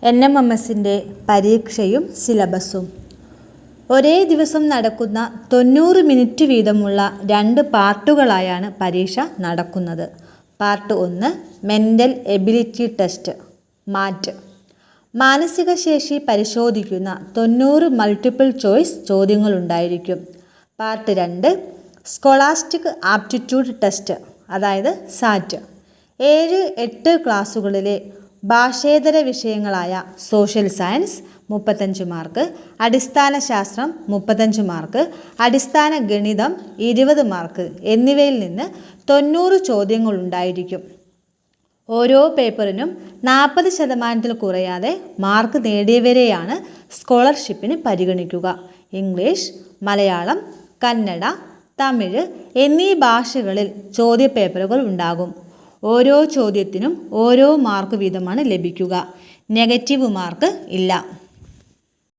NMMSൻ്റെ പരീക്ഷയും സിലബസും. ഒരേ ദിവസം നടക്കുന്ന 90 മിനിറ്റ് വീതമുള്ള 2 പാർട്ടുകളായാണ് പരീക്ഷ നടക്കുന്നത്. Part 1 mental ability test MAT. മാനസിക ശേഷി പരിശോധിക്കുന്ന 90 മൾട്ടിപ്പിൾ ചോയ്സ് ചോദ്യങ്ങളുണ്ടായിരിക്കും. പാർട്ട് 2 സ്കോളാസ്റ്റിക് ആപ്റ്റിറ്റ്യൂഡ് ടെസ്റ്റ് അതായത് സാറ്റ്. 7-8 ക്ലാസ്സുകളിലെ ഭാഷേതര വിഷയങ്ങളായ സോഷ്യൽ സയൻസ് 35 മാർക്ക്, അടിസ്ഥാന ശാസ്ത്രം 35 മാർക്ക്, അടിസ്ഥാന ഗണിതം 20 മാർക്ക് എന്നിവയിൽ നിന്ന് 90 ചോദ്യങ്ങളുണ്ടായിരിക്കും. ഓരോ പേപ്പറിനും 40% കുറയാതെ മാർക്ക് നേടിയവരെയാണ് സ്കോളർഷിപ്പിന് പരിഗണിക്കുക. ഇംഗ്ലീഷ്, മലയാളം, കന്നഡ, തമിഴ് എന്നീ ഭാഷകളിൽ ചോദ്യപേപ്പറുകൾ ഉണ്ടാകും. ഓരോ ചോദ്യത്തിനും ഓരോ മാർക്ക് വീതമാണ് ലഭിക്കുക. നെഗറ്റീവ് മാർക്ക് ഇല്ല.